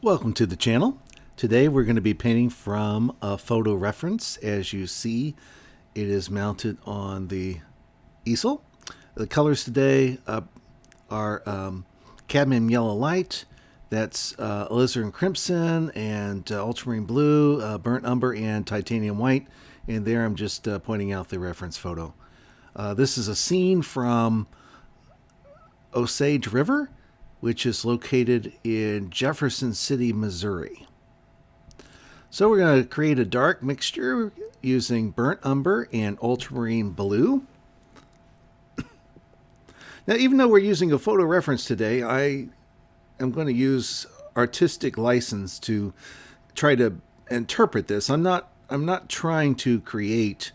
Welcome to the channel. Today we're going to be painting from a photo reference. As you see, it is mounted on the easel. The colors today are cadmium yellow light, that's alizarin crimson, and ultramarine blue, burnt umber, and titanium white. And there I'm just pointing out the reference photo. This is a scene from Osage River, which is located in Jefferson City, Missouri. So we're going to create a dark mixture using burnt umber and ultramarine blue. Now, even though we're using a photo reference today, I am going to use artistic license to try to interpret this. I'm not trying to create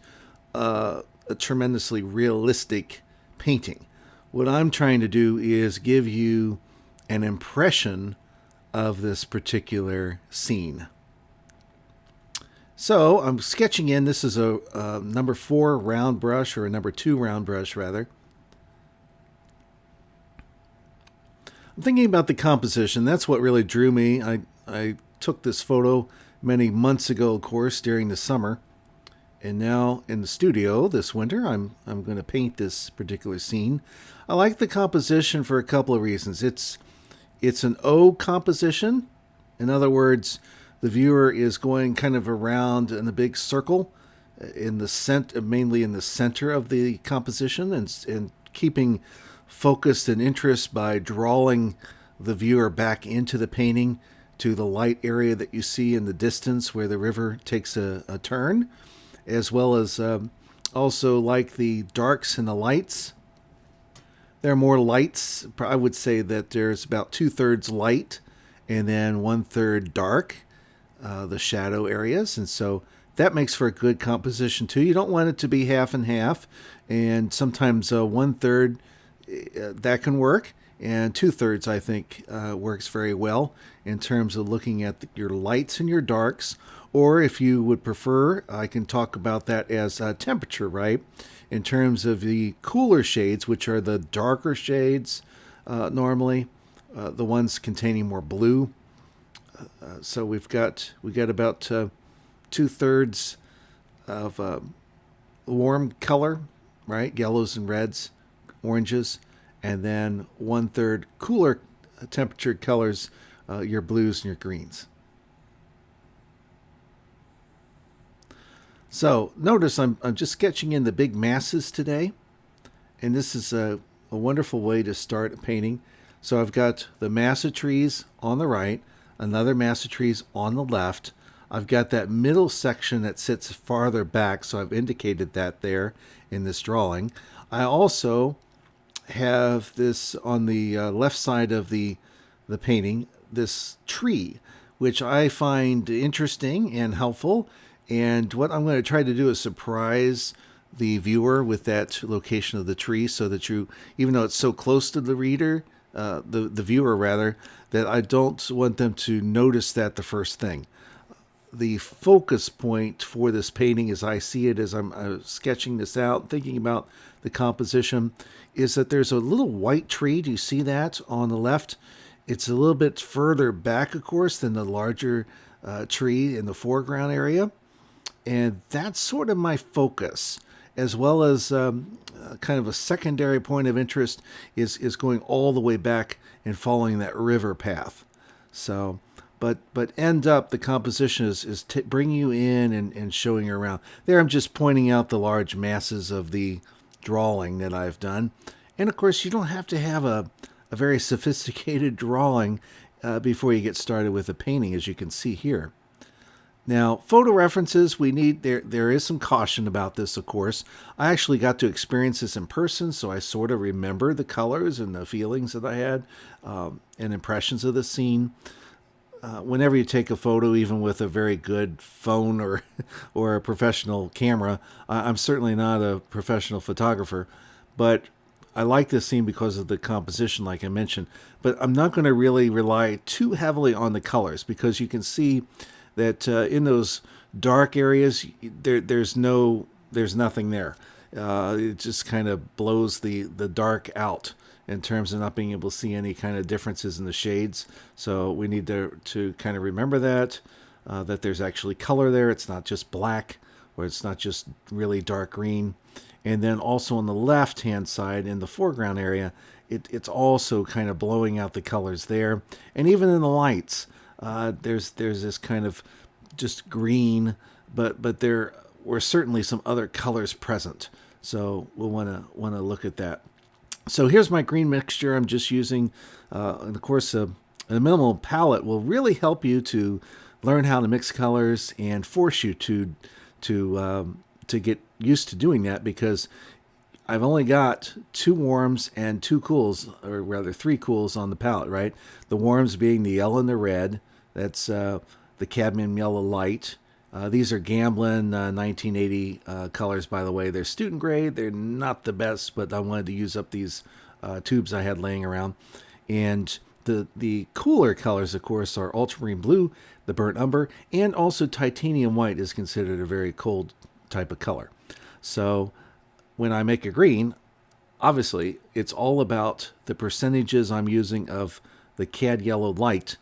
a tremendously realistic painting. What I'm trying to do is give you an impression of this particular scene. So I'm sketching in. This is a number 4 round brush, or a number 2 round brush rather. I'm thinking about the composition. That's what really drew me. I took this photo many months ago, of course, during the summer. And now in the studio this winter, I'm going to paint this particular scene. I like the composition for a couple of reasons. It's an O composition. In other words, the viewer is going kind of around in a big circle in the mainly in the center of the composition, and keeping focused and interest by drawing the viewer back into the painting to the light area that you see in the distance where the river takes a turn, as well as also like the darks and the lights. There are more lights. I would say that there's about 2/3 light and then 1/3 dark, the shadow areas. And so that makes for a good composition too. You don't want it to be half and half. And sometimes 1/3, that can work. And 2/3, I think, works very well in terms of looking at your lights and your darks. Or if you would prefer, I can talk about that as temperature, right? In terms of the cooler shades, which are the darker shades normally, the ones containing more blue. So we got about 2/3 of warm color, right? Yellows and reds, oranges, and then 1/3 cooler temperature colors, your blues and your greens. So notice I'm just sketching in the big masses today, and this is a wonderful way to start a painting. So I've got the mass of trees on the right, another mass of trees on the left. I've got that middle section that sits farther back, so I've indicated that there in this drawing. I also have this on the left side of the painting, this tree, which I find interesting and helpful. And what I'm going to try to do is surprise the viewer with that location of the tree, so that you, even though it's so close to the reader, the viewer rather, that I don't want them to notice that the first thing. The focus point for this painting, as I see it, as I'm sketching this out, thinking about the composition, is that there's a little white tree. Do you see that on the left? It's a little bit further back, of course, than the larger tree in the foreground area. And that's sort of my focus, as well as kind of a secondary point of interest is going all the way back and following that river path. So, but end up the composition is bringing you in and showing you around. There I'm just pointing out the large masses of the drawing that I've done. And of course, you don't have to have a very sophisticated drawing before you get started with a painting, as you can see here. Now, photo references, we need, there is some caution about this, of course. I actually got to experience this in person, so I sort of remember the colors and the feelings that I had and impressions of the scene. Whenever you take a photo, even with a very good phone or a professional camera, I'm certainly not a professional photographer, but I like this scene because of the composition, like I mentioned. But I'm not going to really rely too heavily on the colors, because you can see that in those dark areas, there's nothing there. It just kind of blows the dark out, in terms of not being able to see any kind of differences in the shades. So we need to kind of remember that, that there's actually color there. It's not just black, or it's not just really dark green. And then also on the left-hand side in the foreground area, it's also kind of blowing out the colors there. And even in the lights, there's this kind of just green, but there were certainly some other colors present. So we'll want to look at that. So here's my green mixture I'm just using. And of course, a minimal palette will really help you to learn how to mix colors and force you to get used to doing that, because I've only got 2 warms and 2 cools, or rather 3 cools on the palette, right? The warms being the yellow and the red. That's the cadmium yellow light. These are Gamblin 1980 colors, by the way. They're student grade. They're not the best, but I wanted to use up these tubes I had laying around. And the cooler colors, of course, are ultramarine blue, the burnt umber, and also titanium white is considered a very cold type of color. So when I make a green, obviously it's all about the percentages I'm using of the cad yellow light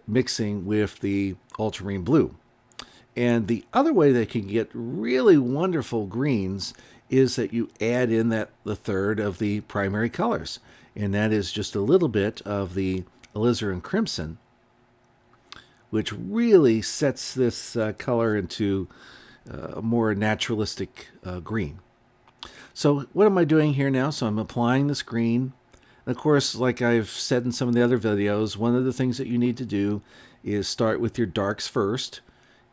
mixing with the ultramarine blue. And the other way that can get really wonderful greens is that you add in the third of the primary colors, and that is just a little bit of the alizarin crimson, which really sets this color into a more naturalistic green. So what am I doing here now? So I'm applying this green. And of course, like I've said in some of the other videos, one of the things that you need to do is start with your darks first.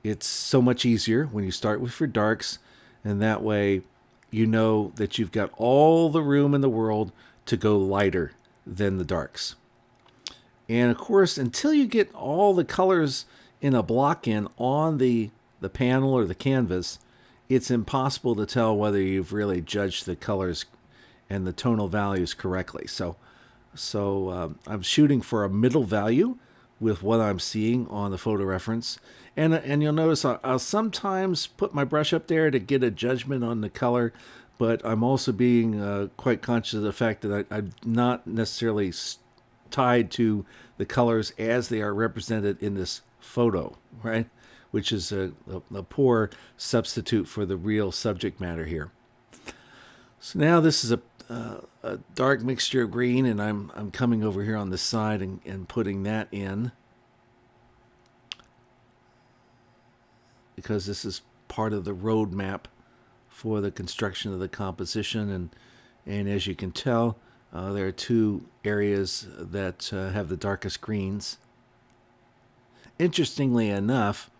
It's so much easier when you start with your darks, and that way you know that you've got all the room in the world to go lighter than the darks. And of course, until you get all the colors in a block in on the panel or the canvas, it's impossible to tell whether you've really judged the colors and the tonal values correctly. So I'm shooting for a middle value with what I'm seeing on the photo reference. And you'll notice I'll sometimes put my brush up there to get a judgment on the color, but I'm also being quite conscious of the fact that I'm not necessarily tied to the colors as they are represented in this photo, right? Which is a poor substitute for the real subject matter here. So now this is a dark mixture of green, and I'm coming over here on the side and putting that in, because this is part of the roadmap for the construction of the composition. And as you can tell, there are 2 areas that have the darkest greens. Interestingly enough,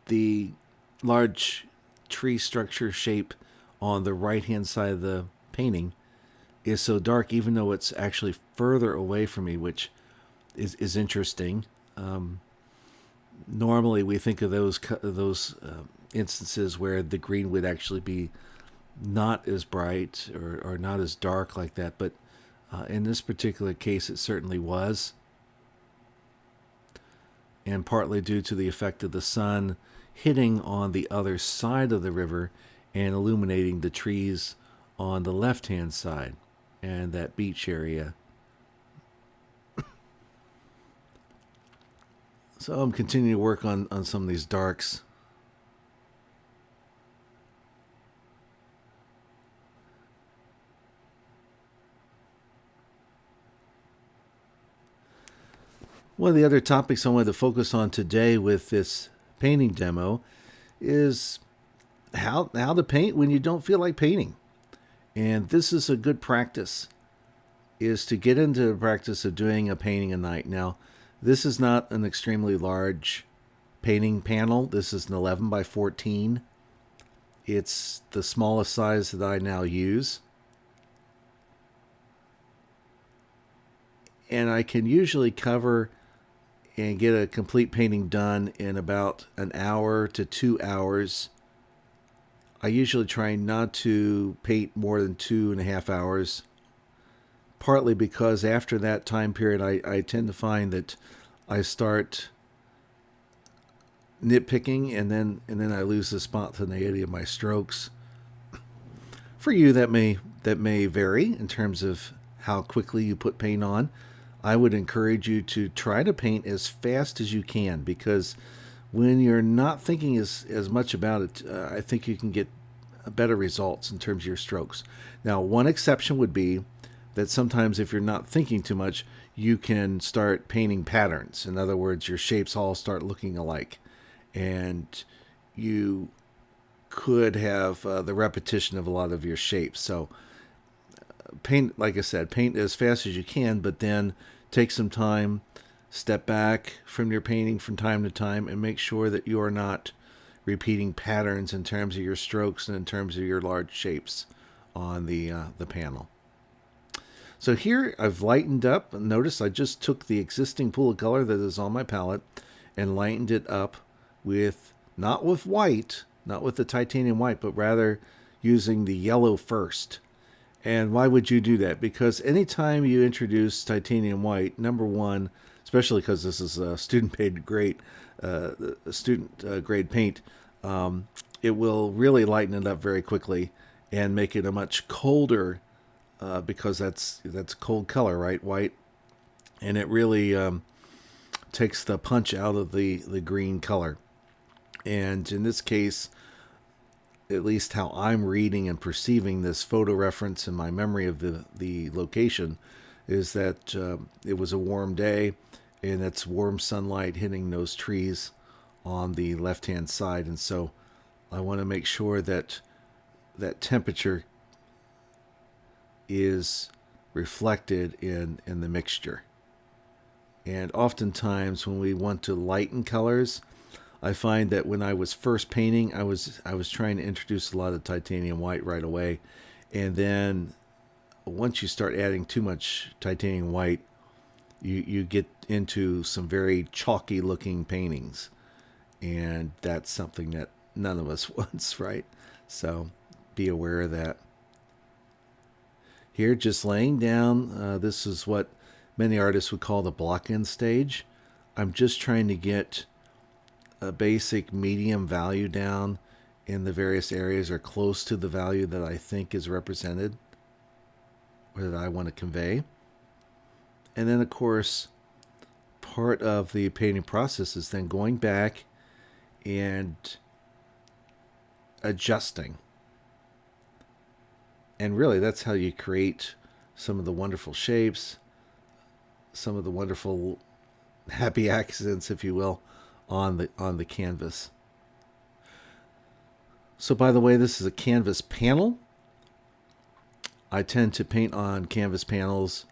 the large tree structure shape on the right-hand side of the painting is so dark, even though it's actually further away from me, which is interesting. Normally, we think of those instances where the green would actually be not as bright or not as dark like that, but in this particular case, it certainly was, and partly due to the effect of the sun hitting on the other side of the river and illuminating the trees on the left-hand side and that beach area. So I'm continuing to work on some of these darks. One of the other topics I wanted to focus on today with this painting demo is how to paint when you don't feel like painting. And this is a good practice, is to get into the practice of doing a painting a night. Now, this is not an extremely large painting panel. This is an 11 by 14. It's the smallest size that I now use. And I can usually cover and get a complete painting done in about an hour to 2 hours. I usually try not to paint more than 2.5 hours, partly because after that time period, I tend to find that I start nitpicking, and then I lose the spontaneity of my strokes. For you, that may vary in terms of how quickly you put paint on. I would encourage you to try to paint as fast as you can, because when you're not thinking as much about it, I think you can get better results in terms of your strokes. Now, one exception would be that sometimes if you're not thinking too much, you can start painting patterns. In other words, your shapes all start looking alike, and you could have the repetition of a lot of your shapes. So paint, like I said, paint as fast as you can, but then take some time, step back from your painting from time to time, and make sure that you are not repeating patterns in terms of your strokes and in terms of your large shapes on the panel. So here I've lightened up. Notice I just took the existing pool of color that is on my palette and lightened it up with, not with white, not with the titanium white, but rather using the yellow first. And why would you do that? Because anytime you introduce titanium white, number one, especially because this is a student grade paint, it will really lighten it up very quickly and make it a much colder, because that's cold color, right? White, and it really takes the punch out of the green color. And in this case, at least how I'm reading and perceiving this photo reference in my memory of the location, is that it was a warm day, and it's warm sunlight hitting those trees on the left-hand side. And so I want to make sure that that temperature is reflected in the mixture. And oftentimes when we want to lighten colors, I find that when I was first painting, I was trying to introduce a lot of titanium white right away, and then once you start adding too much titanium white, you get into some very chalky looking paintings, and that's something that none of us wants, right? So be aware of that. Here, just laying down, this is what many artists would call the block-in stage. I'm just trying to get a basic medium value down in the various areas, or close to the value that I think is represented or that I want to convey. And then, of course, part of the painting process is then going back and adjusting. And really, that's how you create some of the wonderful shapes, some of the wonderful happy accidents, if you will, on the canvas. So, by the way, this is a canvas panel. I tend to paint on canvas panels.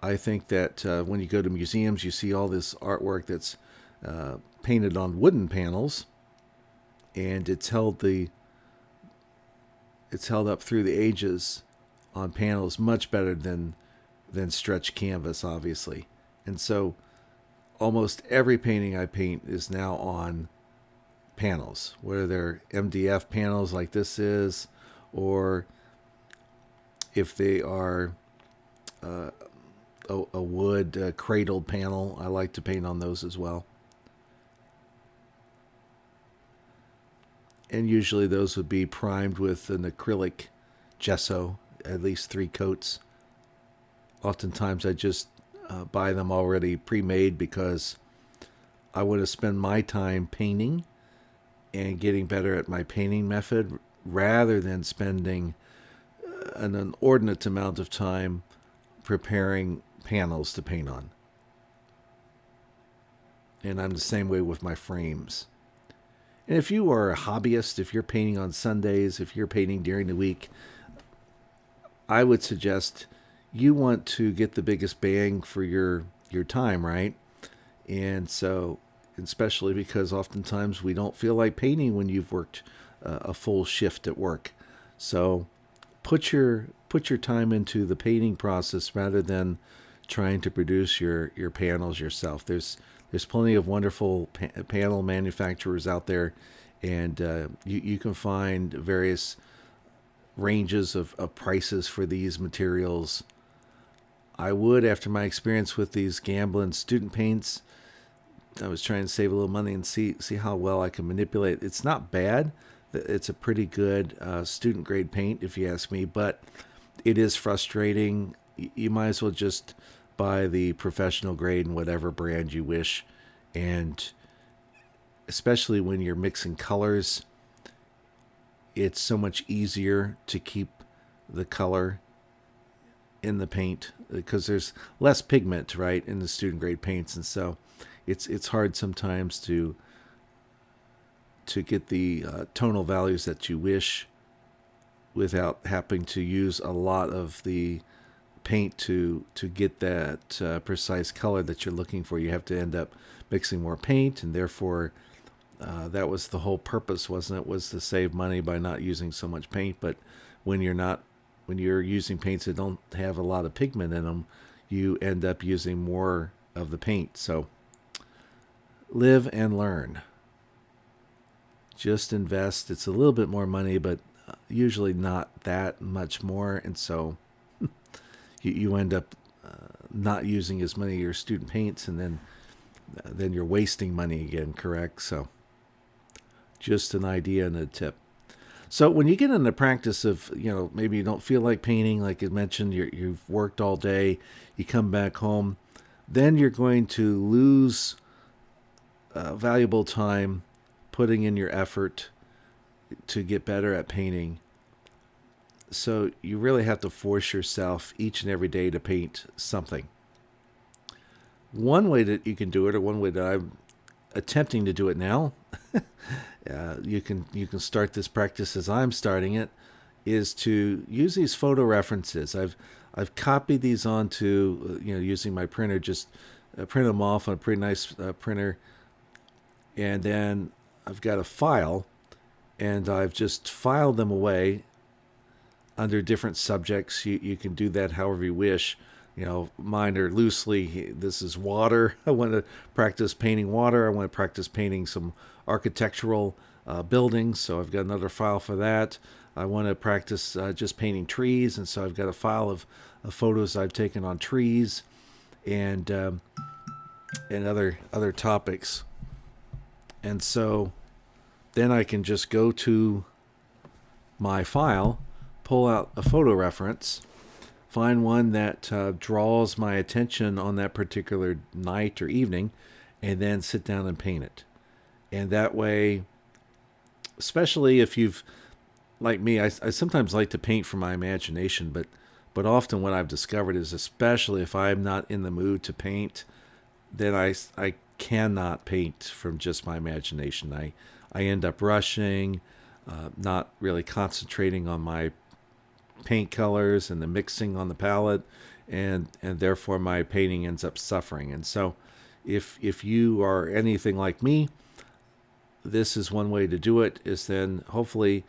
I think that when you go to museums, you see all this artwork that's painted on wooden panels, and it's held up through the ages on panels much better than stretched canvas, obviously. And so almost every painting I paint is now on panels, whether they're MDF panels like this is, or if they are a wood cradled panel. I like to paint on those as well. And usually those would be primed with an acrylic gesso, at least 3 coats. Oftentimes I just buy them already pre-made, because I want to spend my time painting and getting better at my painting method, rather than spending an inordinate amount of time preparing panels to paint on. And I'm the same way with my frames. And if you are a hobbyist, if you're painting on Sundays, if you're painting during the week, I would suggest you want to get the biggest bang for your time, right? And so, especially because oftentimes we don't feel like painting when you've worked a full shift at work. So put your time into the painting process rather than trying to produce your panels yourself. There's plenty of wonderful panel manufacturers out there, and you can find various ranges of prices for these materials. I would, after my experience with these Gamblin student paints, I was trying to save a little money and see how well I can manipulate it. It's not bad. It's a pretty good student grade paint, if you ask me, but it is frustrating. you might as well just buy the professional grade and whatever brand you wish. And especially when you're mixing colors, it's so much easier to keep the color in the paint because there's less pigment, right, in the student grade paints, and so it's hard sometimes to get the tonal values that you wish without having to use a lot of the paint to get that precise color that you're looking for. You have to end up mixing more paint, and therefore that was the whole purpose, wasn't it? Was to save money by not using so much paint. But when you're using paints that don't have a lot of pigment in them, you end up using more of the paint. So live and learn. Just invest. It's a little bit more money, but usually not that much more. And so you end up not using as many of your student paints, and then you're wasting money again, correct? So just an idea and a tip. So when you get in the practice of, maybe you don't feel like painting, like I mentioned, you've worked all day, you come back home, then you're going to lose valuable time putting in your effort to get better at painting. So you really have to force yourself each and every day to paint something. One way that you can do it, or one way that I'm attempting to do it now, you can start this practice as I'm starting it, is to use these photo references. I've copied these onto using my printer, just print them off on a pretty nice printer, and then I've got a file, and I've just filed them away under different subjects. You can do that however you wish. Mine are loosely, this is water. I want to practice painting water. I want to practice painting some architectural buildings, so I've got another file for that. I want to practice just painting trees, and so I've got a file of photos I've taken on trees and other topics. And so then I can just go to my file, pull out a photo reference, find one that draws my attention on that particular night or evening, and then sit down and paint it. And that way, especially if you've, like me, I sometimes like to paint from my imagination, but often what I've discovered is, especially if I'm not in the mood to paint, then I cannot paint from just my imagination. I end up rushing, not really concentrating on my paint colors and the mixing on the palette, and therefore my painting ends up suffering. And so if you are anything like me, this is one way to do it, is then hopefully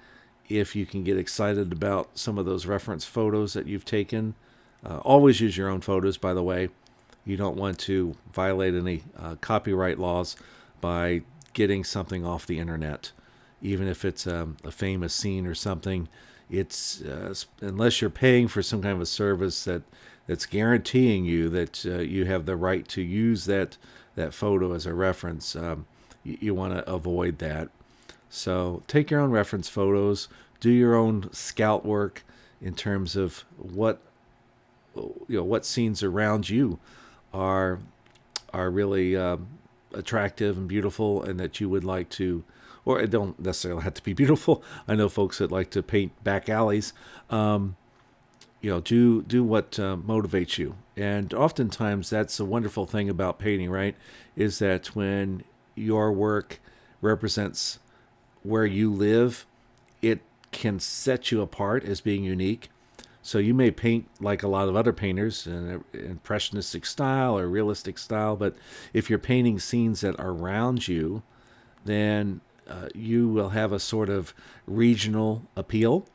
if you can get excited about some of those reference photos that you've taken, always use your own photos, by the way. You don't want to violate any copyright laws by getting something off the internet, even if it's a famous scene or something. It's unless you're paying for some kind of a service that's guaranteeing you that you have the right to use that photo as a reference, you want to avoid that. So take your own reference photos, do your own scout work in terms of what scenes around you are really attractive and beautiful, and that you would like to, or it don't necessarily have to be beautiful. I know folks that like to paint back alleys. Do what motivates you. And oftentimes that's a wonderful thing about painting, right? Is that when your work represents where you live, it can set you apart as being unique. So you may paint like a lot of other painters in an impressionistic style or realistic style, but if you're painting scenes that are around you, then you will have a sort of regional appeal.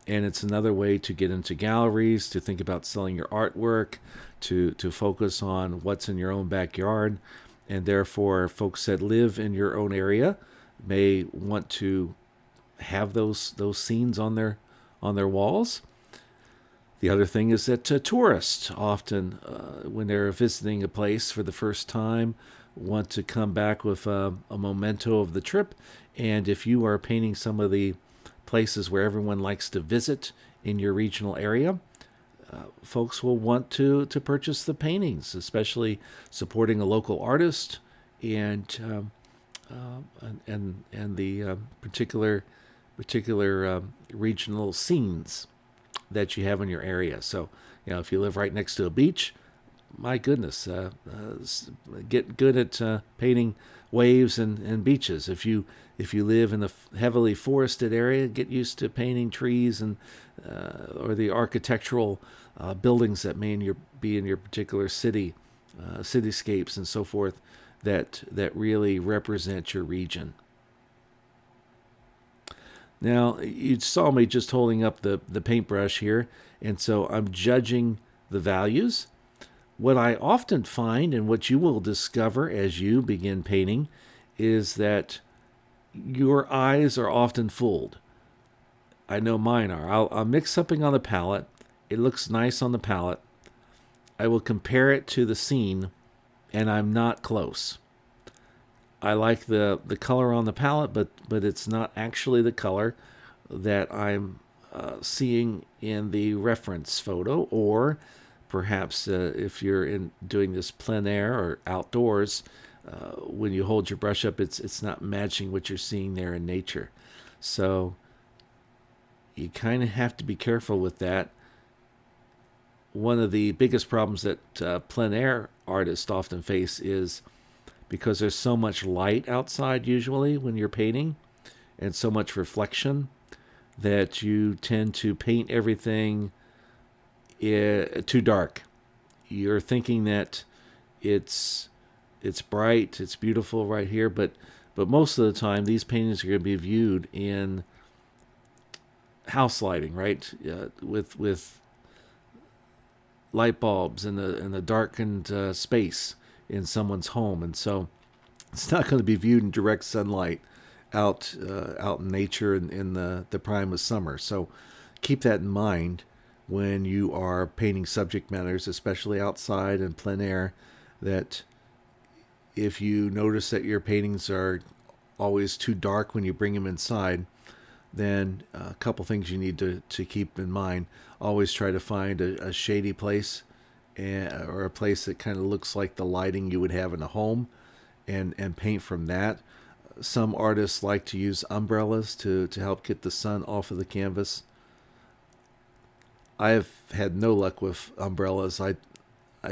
And it's another way to get into galleries, to think about selling your artwork, to focus on what's in your own backyard. And therefore, folks that live in your own area may want to have those scenes on their walls. The other thing is that tourists often, when they're visiting a place for the first time, want to come back with a memento of the trip. And if you are painting some of the places where everyone likes to visit in your regional area, folks will want to purchase the paintings, especially supporting a local artist and and the particular regional scenes that you have in your area. So, if you live right next to a beach, my goodness, get good at painting waves and beaches. If you live in a heavily forested area, get used to painting trees and or the architectural buildings that be in your particular city, cityscapes and so forth that really represent your region. Now, you saw me just holding up the paintbrush here, and so I'm judging the values. What I often find, and what you will discover as you begin painting, is that your eyes are often fooled. I know mine are. I'll mix something on the palette. It looks nice on the palette. I will compare it to the scene, and I'm not close. I like the color on the palette, but it's not actually the color that I'm seeing in the reference photo, or perhaps if you're doing this plein air or outdoors, when you hold your brush up, it's not matching what you're seeing there in nature. So you kind of have to be careful with that. One of the biggest problems that plein air artists often face is because there's so much light outside usually when you're painting and so much reflection that you tend to paint everything too dark. You're thinking that it's bright, it's beautiful right here, but most of the time these paintings are going to be viewed in house lighting, right? With light bulbs in the darkened space in someone's home, and so it's not going to be viewed in direct sunlight out in nature in the prime of summer. So keep that in mind when you are painting subject matters, especially outside and plein air, that if you notice that your paintings are always too dark when you bring them inside, then a couple things you need to keep in mind. Always try to find a shady place or a place that kind of looks like the lighting you would have in a home and paint from that. Some artists like to use umbrellas to help get the sun off of the canvas. I've had no luck with umbrellas. I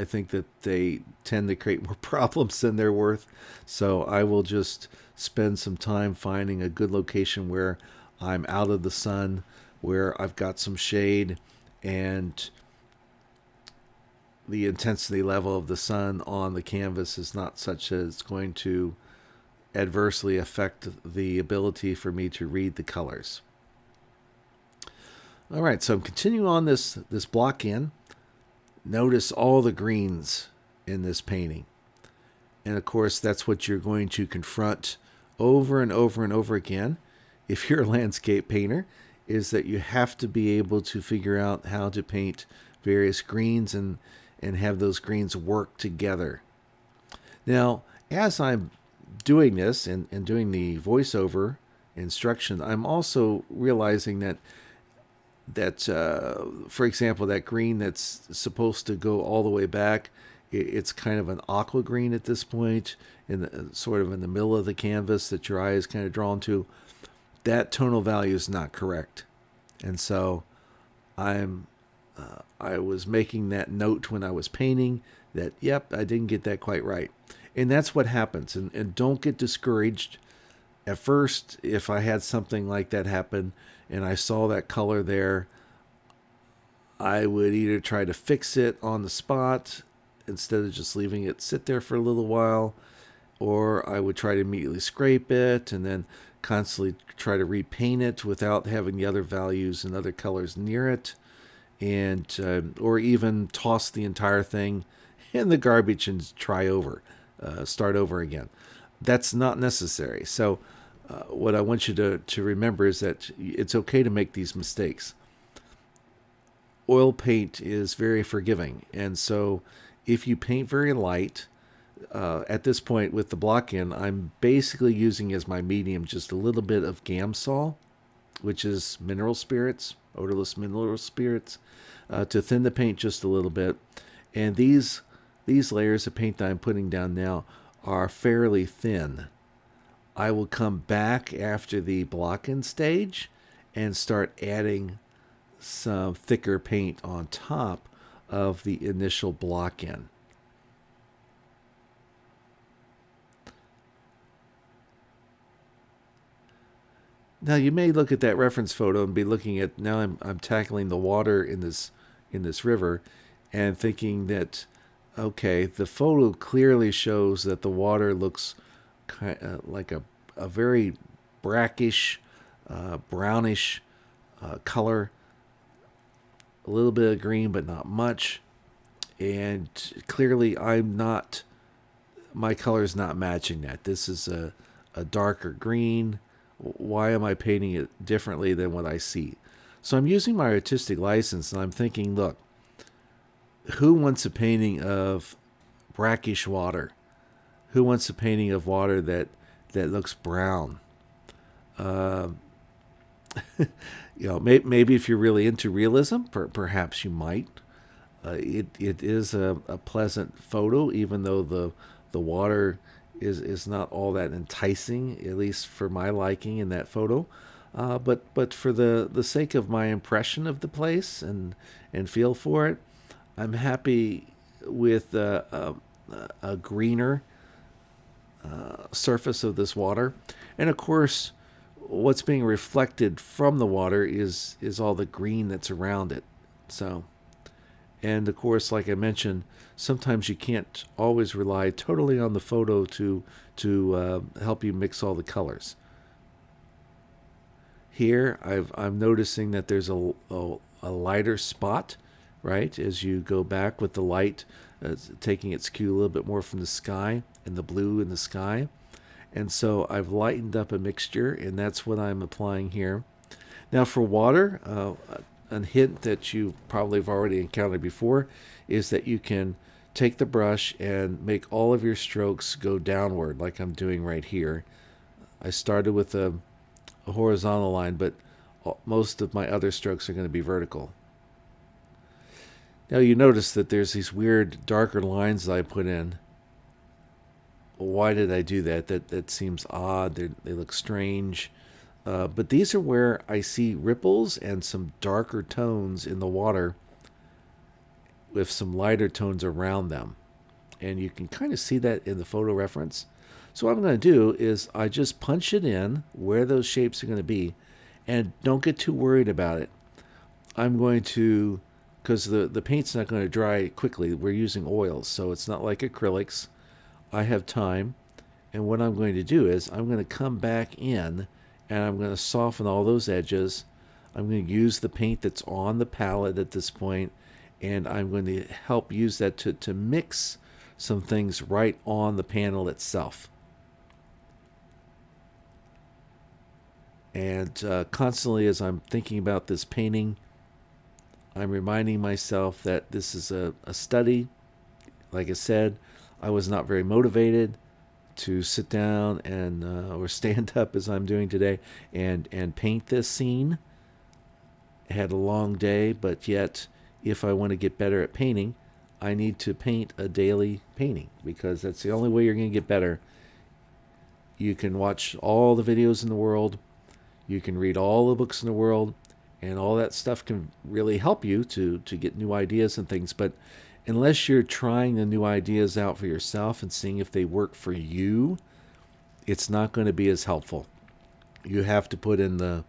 think that they tend to create more problems than they're worth. So I will just spend some time finding a good location where I'm out of the sun, where I've got some shade, and the intensity level of the sun on the canvas is not such that it's going to adversely affect the ability for me to read the colors. All right, so I'm continuing on this block in. Notice all the greens in this painting. And of course, that's what you're going to confront over and over and over again if you're a landscape painter, is that you have to be able to figure out how to paint various greens and have those greens work together. Now, as I'm doing this and doing the voiceover instruction, I'm also realizing that for example, that green that's supposed to go all the way back, it's kind of an aqua green at this point, sort of in the middle of the canvas that your eye is kind of drawn to. That tonal value is not correct, and so I was making that note when I was painting that, yep, I didn't get that quite right. And that's what happens. And don't get discouraged. At first, if I had something like that happen and I saw that color there, I would either try to fix it on the spot instead of just leaving it sit there for a little while, or I would try to immediately scrape it and then constantly try to repaint it without having the other values and other colors near it, and or even toss the entire thing in the garbage and start over again. That's not necessary. So what I want you to remember is that it's okay to make these mistakes. Oil paint is very forgiving, and so if you paint very light, at this point with the block in, I'm basically using as my medium just a little bit of Gamsol, which is mineral spirits. odorless mineral spirits, to thin the paint just a little bit. And these layers of paint that I'm putting down now are fairly thin. I will come back after the block-in stage and start adding some thicker paint on top of the initial block-in. Now you may look at that reference photo and be looking at, now I'm tackling the water in this river and thinking that, okay, the photo clearly shows that the water looks like a very brackish, brownish color, a little bit of green but not much, and clearly my color is not matching that. This is a darker green. Why am I painting it differently than what I see? So I'm using my artistic license and I'm thinking, look, who wants a painting of brackish water? Who wants a painting of water that looks brown? Maybe if you're really into realism, perhaps you might. It is a pleasant photo, even though the water is not all that enticing, at least for my liking in that photo. But for the sake of my impression of the place and feel for it, I'm happy with a greener surface of this water. And of course, what's being reflected from the water is all the green that's around it. So, and of course, like I mentioned, sometimes you can't always rely totally on the photo to help you mix all the colors. Here, I'm noticing that there's a lighter spot, right? As you go back with the light, taking its cue a little bit more from the sky and the blue in the sky. And so I've lightened up a mixture, and that's what I'm applying here. Now for water, a hint that you probably have already encountered before is that you can take the brush and make all of your strokes go downward, like I'm doing right here. I started with a horizontal line, but most of my other strokes are going to be vertical. Now you notice that there's these weird darker lines that I put in. Why did I do that? That seems odd. They look strange. But these are where I see ripples and some darker tones in the water with some lighter tones around them. And you can kind of see that in the photo reference. So what I'm going to do is I just punch it in where those shapes are going to be, and don't get too worried about it. I'm going to, because the paint's not going to dry quickly. We're using oils, so it's not like acrylics. I have time, and what I'm going to do is I'm going to come back in and I'm going to soften all those edges. I'm going to use the paint that's on the palette at this point, and I'm going to help use that to mix some things right on the panel itself. And constantly as I'm thinking about this painting, I'm reminding myself that this is a study. Like I said, I was not very motivated to sit down and or stand up as I'm doing today and paint this scene. I had a long day, but yet if I want to get better at painting, I need to paint a daily painting, because that's the only way you're going to get better. You can watch all the videos in the world, you can read all the books in the world, and all that stuff can really help you to get new ideas and things, but unless you're trying the new ideas out for yourself and seeing if they work for you, it's not going to be as helpful. You have to put in the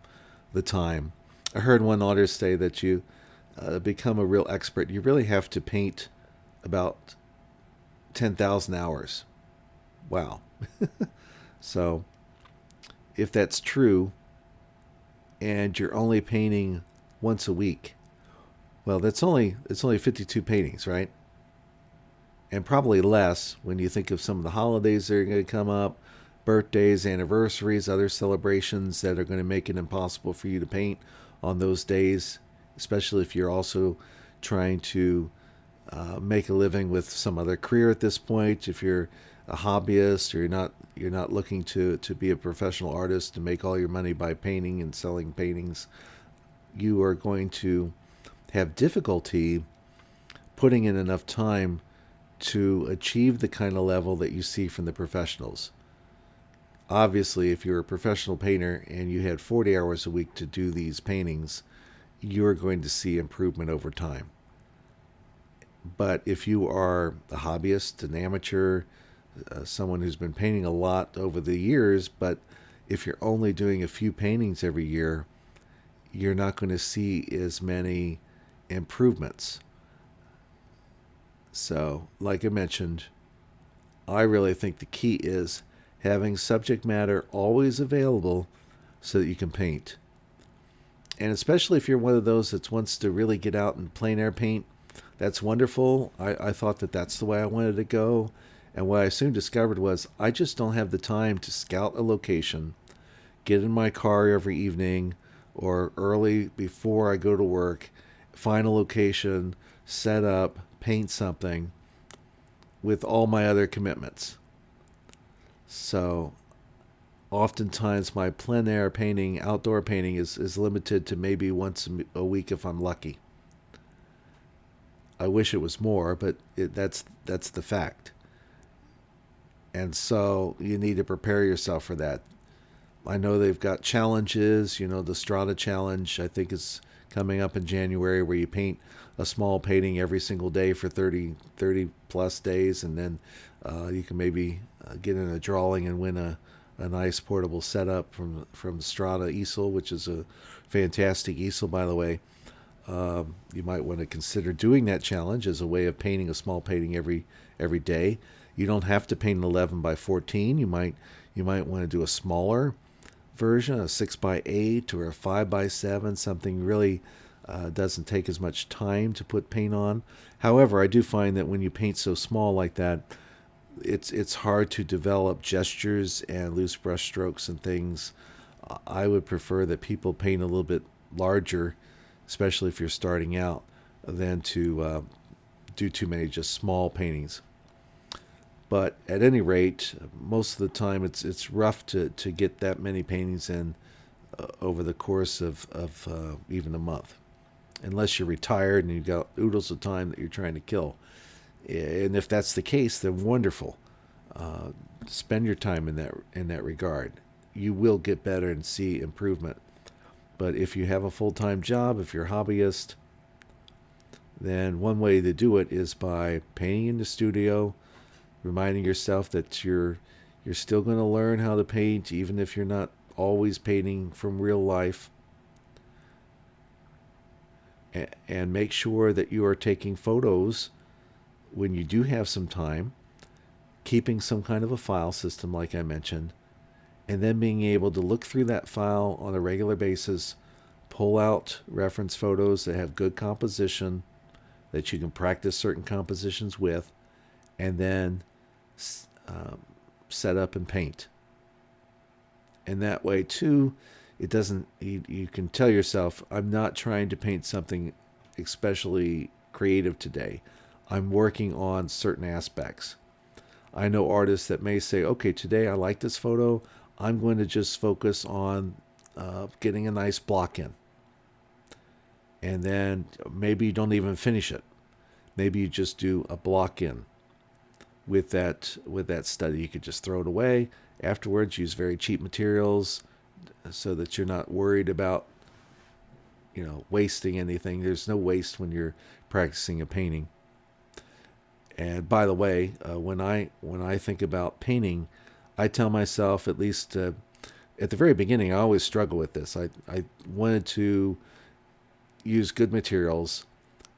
time. I heard one artist say that you become a real expert, you really have to paint about 10,000 hours. Wow. So if that's true and you're only painting once a week, well, it's only 52 paintings, right? And probably less when you think of some of the holidays that are going to come up, birthdays, anniversaries, other celebrations that are going to make it impossible for you to paint on those days, especially if you're also trying to make a living with some other career at this point. If you're a hobbyist, or you're not looking to be a professional artist to make all your money by painting and selling paintings, you are going to have difficulty putting in enough time to achieve the kind of level that you see from the professionals. Obviously, if you're a professional painter and you had 40 hours a week to do these paintings, you're going to see improvement over time. But if you are a hobbyist, an amateur, someone who's been painting a lot over the years, but if you're only doing a few paintings every year, you're not going to see as many improvements. So, like I mentioned, I really think the key is having subject matter always available so that you can paint. And especially if you're one of those that wants to really get out and plein air paint, that's wonderful. I thought that that's the way I wanted to go. And what I soon discovered was I just don't have the time to scout a location, get in my car every evening or early before I go to work, find a location, set up, paint something with all my other commitments. So oftentimes my plein air painting, outdoor painting is limited to maybe once a week if I'm lucky. I wish it was more, but that's the fact. And so you need to prepare yourself for that. I know they've got challenges. The Strata Challenge, I think, is coming up in January, where you paint a small painting every single day for 30 plus days, and then you can maybe get in a drawing and win a nice portable setup from Strata easel, which is a fantastic easel, by the way. You might want to consider doing that challenge as a way of painting a small painting every day. You don't have to paint an 11 by 14. You might want to do a smaller version, a 6 by 8 or a 5 by 7, something really doesn't take as much time to put paint on. However, I do find that when you paint so small like that, it's hard to develop gestures and loose brush strokes and things. I would prefer that people paint a little bit larger, especially if you're starting out, than to do too many just small paintings. But at any rate, most of the time it's rough to get that many paintings in over the course of even a month, unless you're retired and you've got oodles of time that you're trying to kill. And if that's the case, then wonderful. Spend your time in that regard. You will get better and see improvement. But if you have a full-time job, if you're a hobbyist, then one way to do it is by painting in the studio, reminding yourself that you're still going to learn how to paint, even if you're not always painting from real life. And make sure that you are taking photos when you do have some time, keeping some kind of a file system like I mentioned, and then being able to look through that file on a regular basis, pull out reference photos that have good composition, that you can practice certain compositions with, and then set up and paint. And that way too, it doesn't, you can tell yourself, I'm not trying to paint something especially creative today. I'm working on certain aspects. I know artists that may say, okay, today I like this photo, I'm going to just focus on getting a nice block in. And then maybe you don't even finish it. Maybe you just do a block in with that study. You could just throw it away. Afterwards, use very cheap materials so that you're not worried about wasting anything. There's no waste when you're practicing a painting. And by the way, when I think about painting, I tell myself, at least at the very beginning, I always struggle with this. I wanted to use good materials,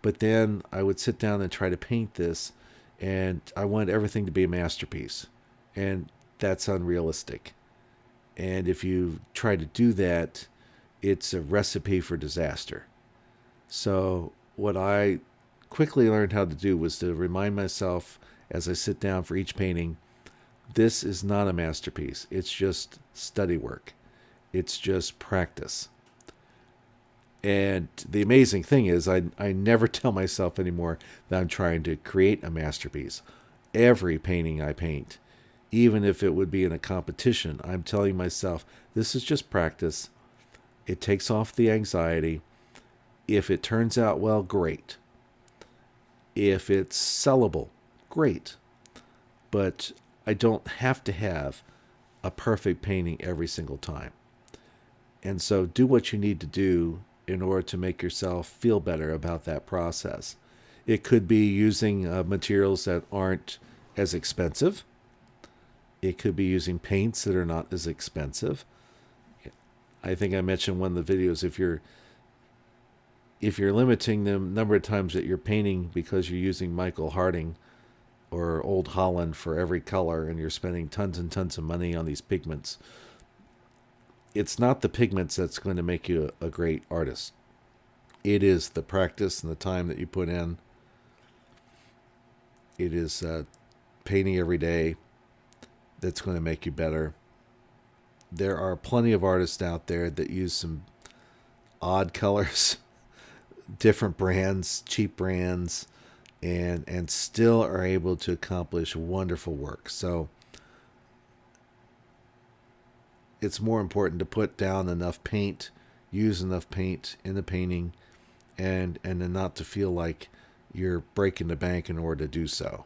but then I would sit down and try to paint this, and I wanted everything to be a masterpiece. And that's unrealistic. And if you try to do that, it's a recipe for disaster. So what I quickly learned how to do was to remind myself as I sit down for each painting, this is not a masterpiece. It's just study work. It's just practice. And the amazing thing is I never tell myself anymore that I'm trying to create a masterpiece. Every painting I paint, even if it would be in a competition, I'm telling myself, this is just practice. It takes off the anxiety. If it turns out well, great. If it's sellable, great. But I don't have to have a perfect painting every single time. And so do what you need to do in order to make yourself feel better about that process. It could be using materials that aren't as expensive. It could be using paints that are not as expensive. I think I mentioned one of the videos, if you're limiting the number of times that you're painting because you're using Michael Harding or Old Holland for every color and you're spending tons and tons of money on these pigments, it's not the pigments that's going to make you a great artist. It is the practice and the time that you put in. It is painting every day that's going to make you better. There are plenty of artists out there that use some odd colors, different brands, cheap brands, and still are able to accomplish wonderful work. So it's more important to put down enough paint, use enough paint in the painting, and then not to feel like you're breaking the bank in order to do so.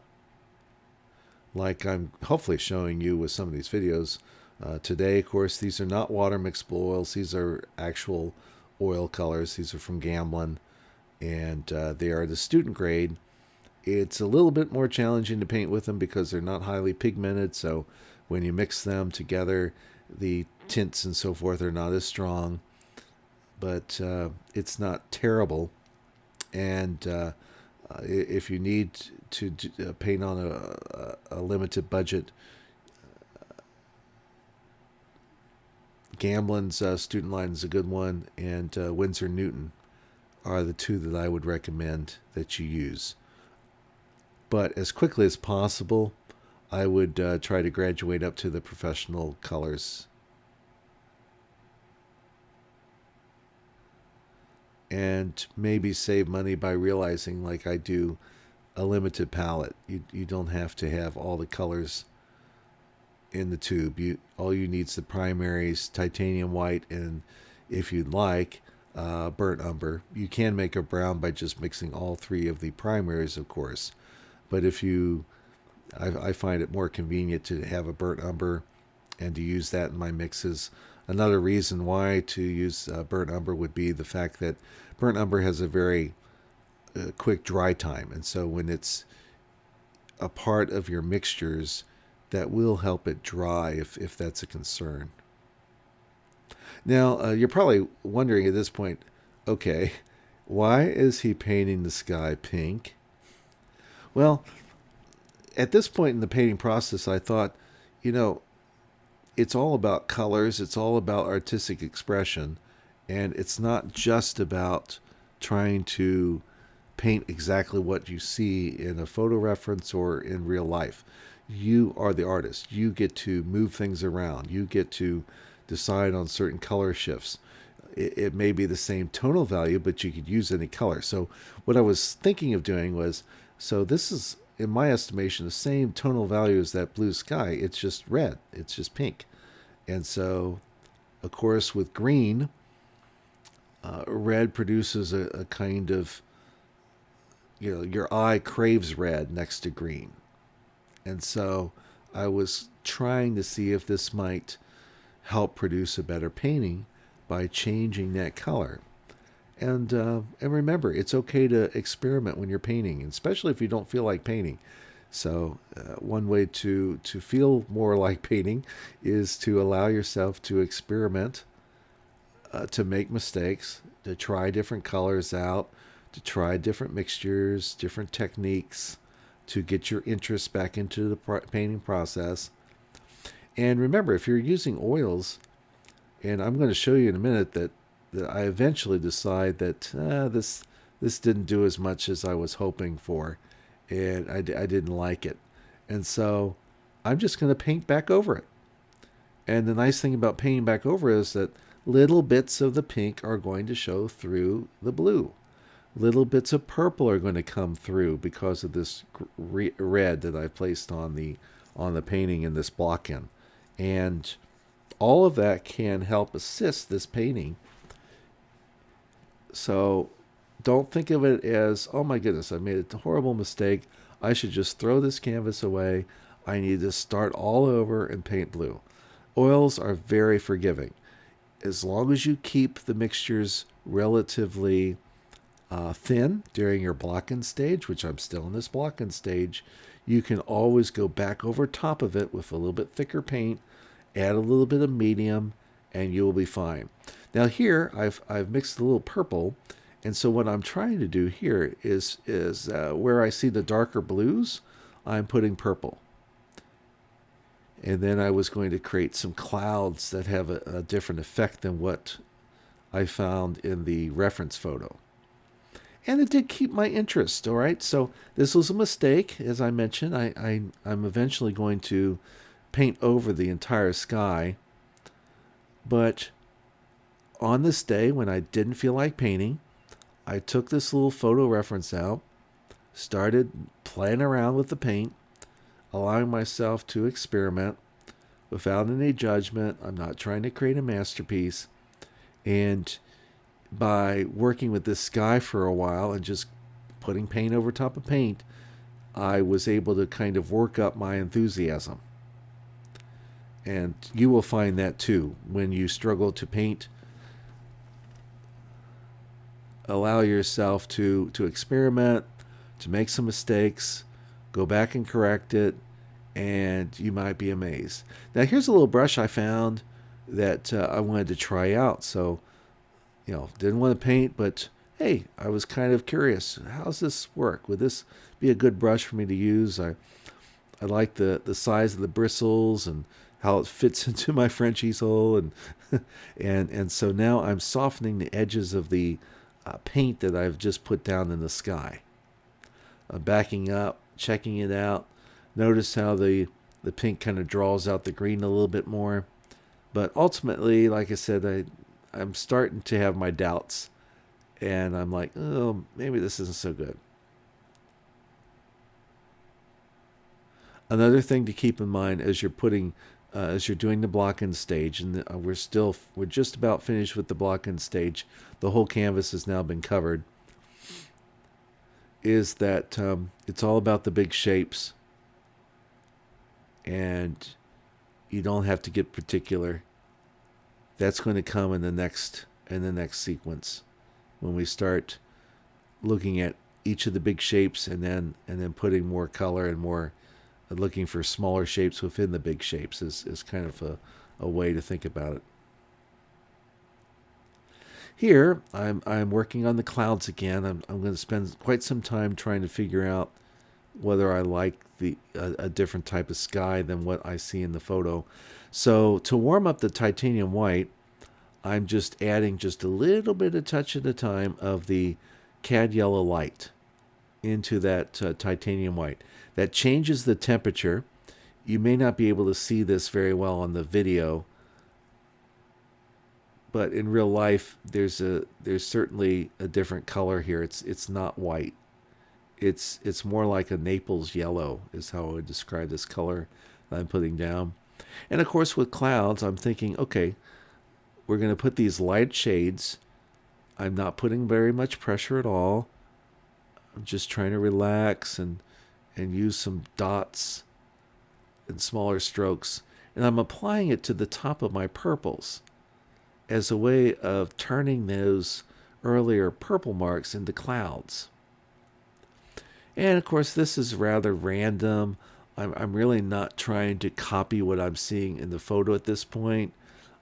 Like I'm hopefully showing you with some of these videos today. Of course, these are not water mixable oils. These are actual oil colors. These are from Gamblin, and they are the student grade. It's a little bit more challenging to paint with them because they're not highly pigmented. So when you mix them together, the tints and so forth are not as strong, but it's not terrible. And if you need to paint on a limited budget, Gamblin's student line is a good one, and Winsor Newton are the two that I would recommend that you use. But as quickly as possible, I would try to graduate up to the professional colors. And maybe save money by realizing, like I do, a limited palette. You don't have to have all the colors in the tube. All you need is the primaries, titanium white, and if you'd like, burnt umber. You can make a brown by just mixing all three of the primaries, of course. But I find it more convenient to have a burnt umber and to use that in my mixes. Another reason why to use burnt umber would be the fact that burnt umber has a very quick dry time. And so when it's a part of your mixtures, that will help it dry if that's a concern. Now, you're probably wondering at this point, okay, why is he painting the sky pink? Well, at this point in the painting process, I thought, it's all about colors. It's all about artistic expression. And it's not just about trying to paint exactly what you see in a photo reference or in real life. You are the artist. You get to move things around. You get to decide on certain color shifts. It may be the same tonal value, but you could use any color. So what I was thinking of doing was, so this is, in my estimation, the same tonal value as that blue sky. It's just red. It's just pink. And so, of course, with green, red produces a kind of, your eye craves red next to green. And so I was trying to see if this might help produce a better painting by changing that color. And remember, it's okay to experiment when you're painting, especially if you don't feel like painting. So one way to feel more like painting is to allow yourself to experiment, to make mistakes, to try different colors out, to try different mixtures, different techniques, to get your interest back into the painting process. And remember, if you're using oils, and I'm going to show you in a minute that I eventually decide that this didn't do as much as I was hoping for, and I didn't like it. And so I'm just going to paint back over it. And the nice thing about painting back over is that little bits of the pink are going to show through the blue. Little bits of purple are going to come through because of this red that I placed on the painting in this block-in. And all of that can help assist this painting. So Don't think of it as, oh my goodness, I made a horrible mistake. I should just throw this canvas away. I need to start all over and paint blue. Oils are very forgiving. As long as you keep the mixtures relatively thin during your blocking stage, which I'm still in this blocking stage, you can always go back over top of it with a little bit thicker paint, add a little bit of medium, and you will be fine. Now here, I've mixed a little purple, and so what I'm trying to do here is where I see the darker blues, I'm putting purple. And then I was going to create some clouds that have a different effect than what I found in the reference photo. And it did keep my interest, all right? So this was a mistake, as I mentioned. I'm eventually going to paint over the entire sky. But on this day, when I didn't feel like painting, I took this little photo reference out, started playing around with the paint, allowing myself to experiment without any judgment. I'm not trying to create a masterpiece. And by working with this sky for a while and just putting paint over top of paint, I was able to kind of work up my enthusiasm. And you will find that too. When you struggle to paint, allow yourself to experiment, to make some mistakes, go back and correct it, and you might be amazed. Now here's a little brush I found that I wanted to try out. So, didn't want to paint, but hey, I was kind of curious. How's this work? Would this be a good brush for me to use? I like the size of the bristles and how it fits into my Frenchie's hole, and and so now I'm softening the edges of the paint that I've just put down in the sky. I'm backing up, checking it out. Notice how the pink kind of draws out the green a little bit more. But ultimately, like I said, I'm starting to have my doubts. And I'm like, oh, maybe this isn't so good. Another thing to keep in mind as you're doing the block-in stage, and we're just about finished with the block-in stage. The whole canvas has now been covered. Is that it's all about the big shapes, and you don't have to get particular. That's going to come in the next sequence when we start looking at each of the big shapes and then putting more color and more looking for smaller shapes within the big shapes is kind of a way to think about it. Here, I'm working on the clouds again. I'm going to spend quite some time trying to figure out whether I like a different type of sky than what I see in the photo. So to warm up the titanium white, I'm just adding just a little bit of touch at a time of the cad yellow light into that titanium white. That changes the temperature. You may not be able to see this very well on the video, but in real life, there's certainly a different color here. It's not white. It's more like a Naples yellow is how I would describe this color that I'm putting down. And of course, with clouds, I'm thinking, okay, we're going to put these light shades. I'm not putting very much pressure at all. I'm just trying to relax and use some dots and smaller strokes. And I'm applying it to the top of my purples as a way of turning those earlier purple marks into clouds. And of course, this is rather random. I'm really not trying to copy what I'm seeing in the photo at this point.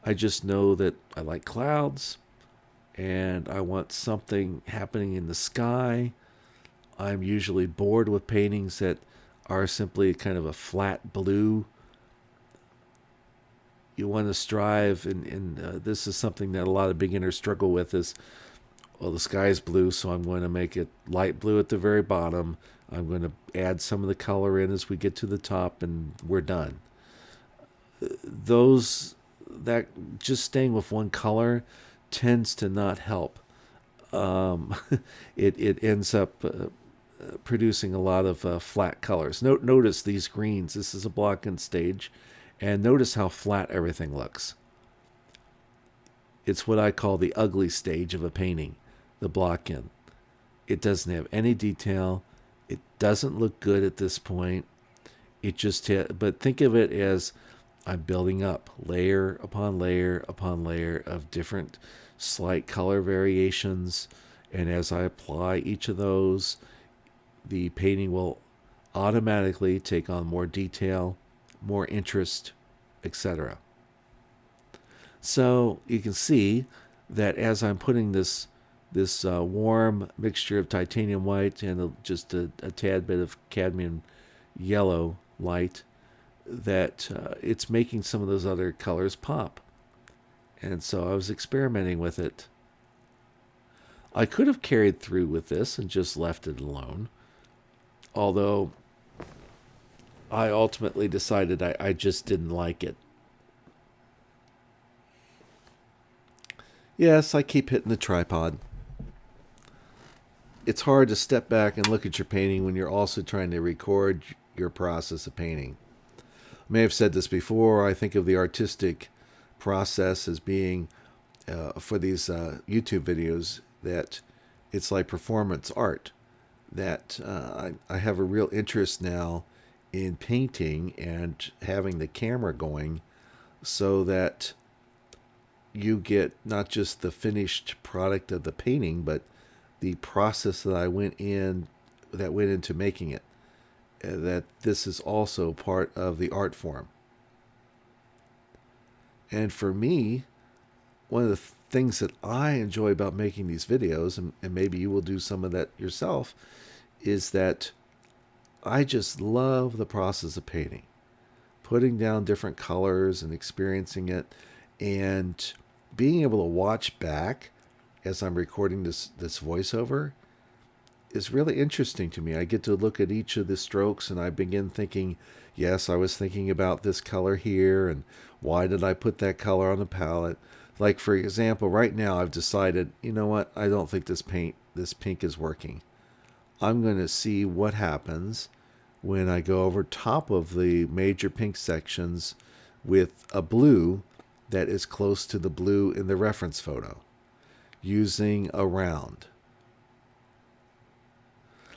I just know that I like clouds and I want something happening in the sky. I'm usually bored with paintings that are simply kind of a flat blue. You want to strive, and this is something that a lot of beginners struggle with is, well, the sky is blue, so I'm going to make it light blue at the very bottom. I'm going to add some of the color in as we get to the top, and we're done. That just staying with one color tends to not help. It ends up producing a lot of flat colors. Notice these greens. This is a block-in stage. And notice how flat everything looks. It's what I call the ugly stage of a painting, the block-in. It doesn't have any detail. It doesn't look good at this point. But think of it as I'm building up layer upon layer upon layer of different slight color variations. And as I apply each of those, the painting will automatically take on more detail, more interest, etc. So you can see that as I'm putting this warm mixture of titanium white and just a tad bit of cadmium yellow light, that it's making some of those other colors pop. And so I was experimenting with it. I could have carried through with this and just left it alone, although I ultimately decided I just didn't like it. Yes, I keep hitting the tripod. It's hard to step back and look at your painting when you're also trying to record your process of painting. I may have said this before. I think of the artistic process as being, for these YouTube videos, that it's like performance art. That I have a real interest now in painting and having the camera going so that you get not just the finished product of the painting, but the process that went into making it. That this is also part of the art form. And for me, one of the things that I enjoy about making these videos, and maybe you will do some of that yourself, is that I just love the process of painting, putting down different colors and experiencing it, and being able to watch back as I'm recording this voiceover is really interesting to me. I get to look at each of the strokes and I begin thinking, yes, I was thinking about this color here, and why did I put that color on the palette? Like, for example, right now I've decided, you know what, I don't think this pink is working. I'm going to see what happens when I go over top of the major pink sections with a blue that is close to the blue in the reference photo, using a round.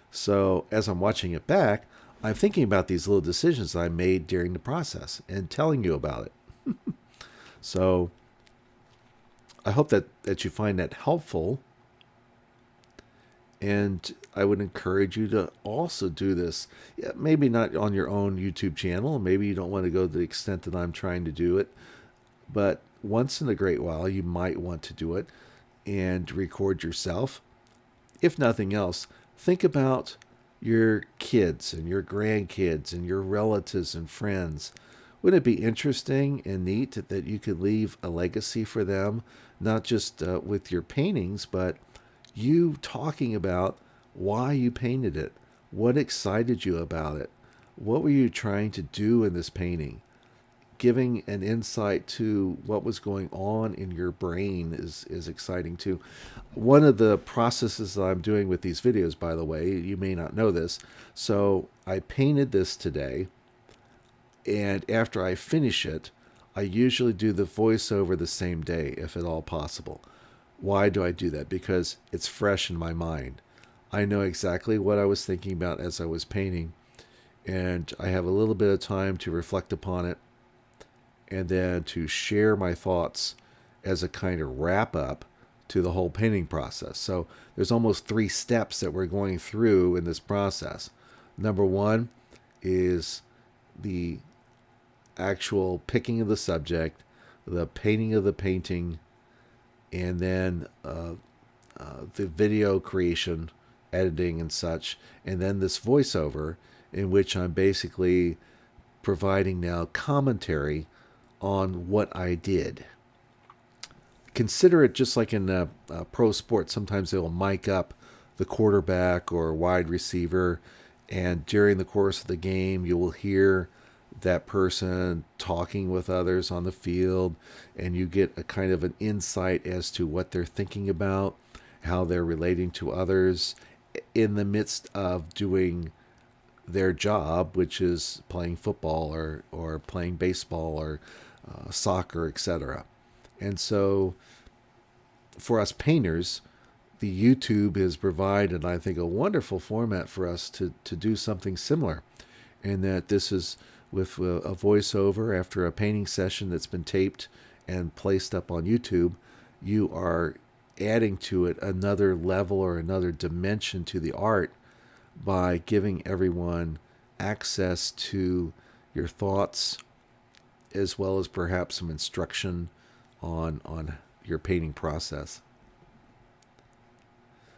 So as I'm watching it back, I'm thinking about these little decisions I made during the process and telling you about it. So I hope that you find that helpful. And I would encourage you to also do this. Yeah, maybe not on your own YouTube channel. Maybe you don't want to go to the extent that I'm trying to do it. But once in a great while, you might want to do it and record yourself. If nothing else, think about your kids and your grandkids and your relatives and friends. Wouldn't it be interesting and neat that you could leave a legacy for them, not just with your paintings, but you talking about why you painted it, what excited you about it, what were you trying to do in this painting? Giving an insight to what was going on in your brain is exciting too. One of the processes that I'm doing with these videos, by the way, you may not know this, so I painted this today, and after I finish it, I usually do the voiceover the same day, if at all possible. Why do I do that? Because it's fresh in my mind. I know exactly what I was thinking about as I was painting, and I have a little bit of time to reflect upon it, and then to share my thoughts as a kind of wrap up to the whole painting process. So there's almost 3 steps that we're going through in this process. Number 1 is the actual picking of the subject, the painting of the painting, and then the video creation, editing and such, and then this voiceover in which I'm basically providing now commentary on what I did. Consider it just like in pro sports. Sometimes they'll mic up the quarterback or wide receiver, and during the course of the game, you will hear that person talking with others on the field, and you get a kind of an insight as to what they're thinking about, how they're relating to others in the midst of doing their job, which is playing football or playing baseball or soccer, etc. And so for us painters, the YouTube has provided, I think, a wonderful format for us to do something similar. And that this is with a voiceover after a painting session that's been taped and placed up on YouTube. You are adding to it another level or another dimension to the art by giving everyone access to your thoughts, as well as perhaps some instruction on your painting process.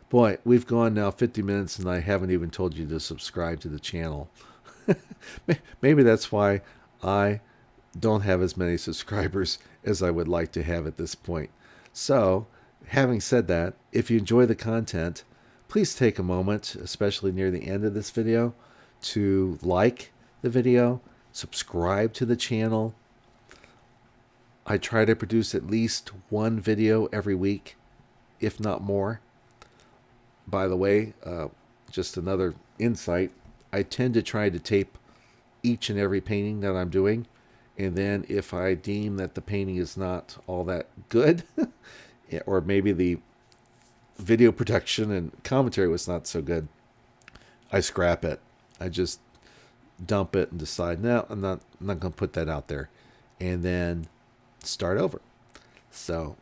Boy, we've gone now 50 minutes and I haven't even told you to subscribe to the channel. Maybe that's why I don't have as many subscribers as I would like to have at this point. So, having said that, if you enjoy the content, please take a moment, especially near the end of this video, to like the video, subscribe to the channel. I try to produce at least one video every week, if not more. By the way, just another insight, I tend to try to tape each and every painting that I'm doing, and then if I deem that the painting is not all that good, or maybe the video production and commentary was not so good, I scrap it. I just dump it and decide, no, I'm not going to put that out there, and then start over. So,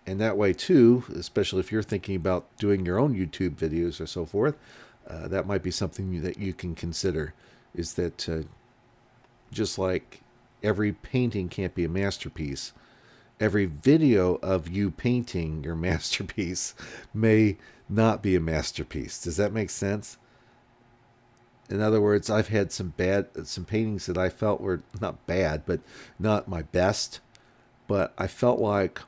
and that way too, especially if you're thinking about doing your own YouTube videos or so forth, that might be something that you can consider, is that just like every painting can't be a masterpiece, every video of you painting your masterpiece may not be a masterpiece. Does that make sense? In other words, I've had some paintings that I felt were not bad, but not my best. But I felt like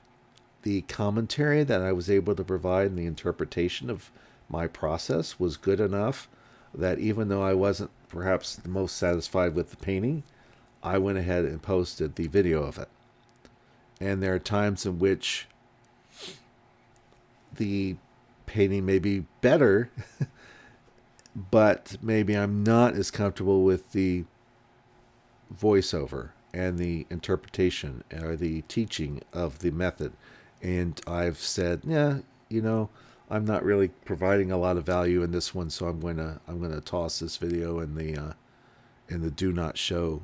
the commentary that I was able to provide and the interpretation of my process was good enough that even though I wasn't perhaps the most satisfied with the painting, I went ahead and posted the video of it. And there are times in which the painting may be better, but maybe I'm not as comfortable with the voiceover and the interpretation or the teaching of the method. And I've said, yeah, I'm not really providing a lot of value in this one, so I'm gonna toss this video in the do not show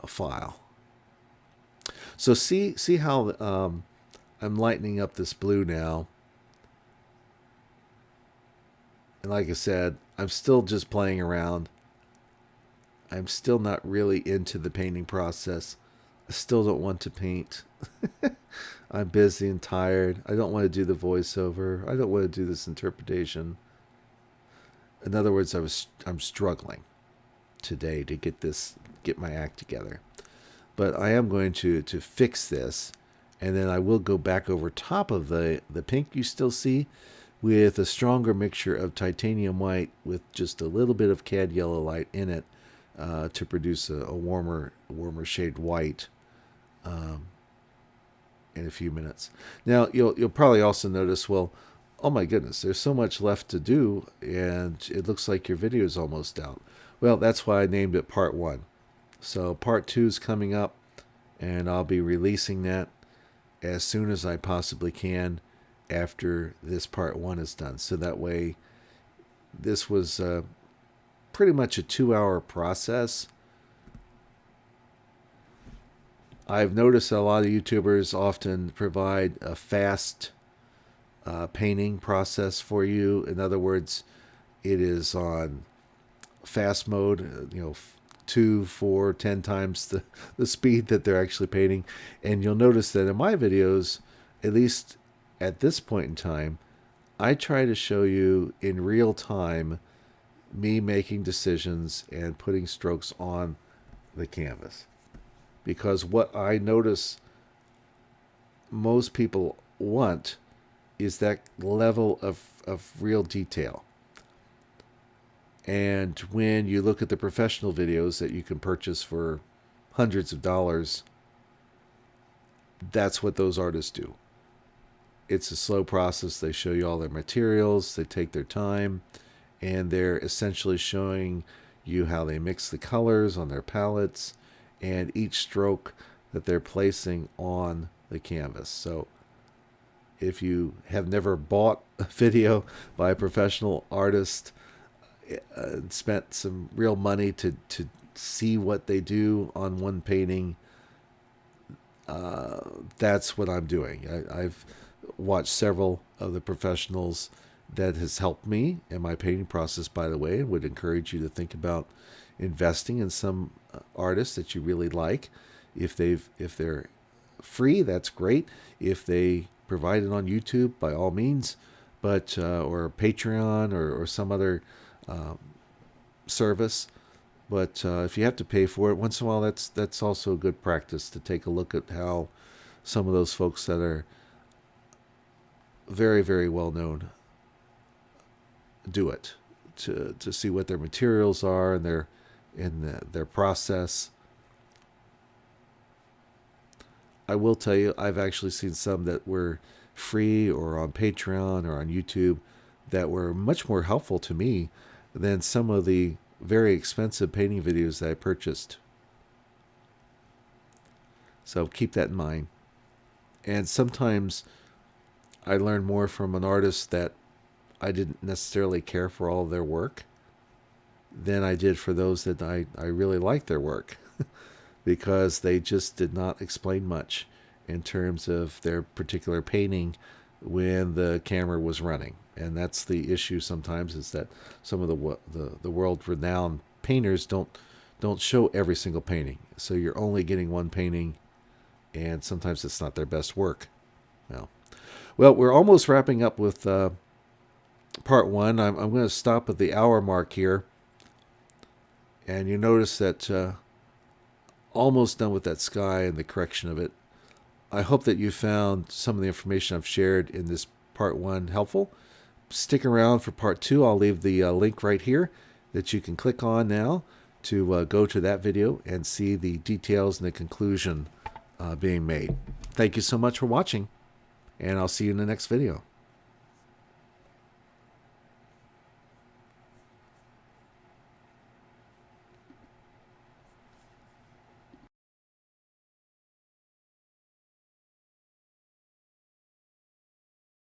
file. So see how I'm lightening up this blue now. And like I said, I'm still just playing around. I'm still not really into the painting process. I still don't want to paint. I'm busy and tired. I don't want to do the voiceover. I don't want to do this interpretation. In other words, I'm struggling today to get my act together. But I am going to fix this, and then I will go back over top of the pink you still see with a stronger mixture of titanium white with just a little bit of cad yellow light in it to produce a warmer shade white in a few minutes. Now you'll probably also notice, well, oh my goodness, there's so much left to do, and it looks like your video is almost out. Well, that's why I named it Part 1. So Part 2 is coming up, and I'll be releasing that as soon as I possibly can after this Part 1 is done. So that way, this was pretty much a 2-hour process. I've noticed that a lot of YouTubers often provide a fast painting process for you. In other words, it is on fast mode, 2, 4, 10 times the speed that they're actually painting. And you'll notice that in my videos, at least at this point in time, I try to show you in real time me making decisions and putting strokes on the canvas. Because what I notice most people want is that level of real detail. And when you look at the professional videos that you can purchase for hundreds of dollars, that's what those artists do. It's a slow process. They show you all their materials, they take their time, and they're essentially showing you how they mix the colors on their palettes and each stroke that they're placing on the canvas. So if you have never bought a video by a professional artist and spent some real money to see what they do on one painting, that's what I'm doing. I've watched several of the professionals that has helped me in my painting process, by the way, and would encourage you to think about investing in some artists that you really like. If they're free, that's great. If they provide it on YouTube, by all means, but or Patreon or some other service. But if you have to pay for it once in a while, that's also a good practice to take a look at how some of those folks that are very, very well known do it, to see what their materials are and their process. I will tell you, I've actually seen some that were free or on Patreon or on YouTube that were much more helpful to me than some of the very expensive painting videos that I purchased. So keep that in mind. And sometimes I learn more from an artist that I didn't necessarily care for all of their work than I did for those that I really liked their work because they just did not explain much in terms of their particular painting when the camera was running. And that's the issue sometimes, is that some of the world-renowned painters don't show every single painting. So you're only getting one painting, and sometimes it's not their best work. Well, we're almost wrapping up with part one. I'm going to stop at the hour mark here. And you notice that almost done with that sky and the correction of it. I hope that you found some of the information I've shared in this part one helpful. Stick around for part two. I'll leave the link right here that you can click on now to go to that video and see the details and the conclusion being made. Thank you so much for watching, and I'll see you in the next video.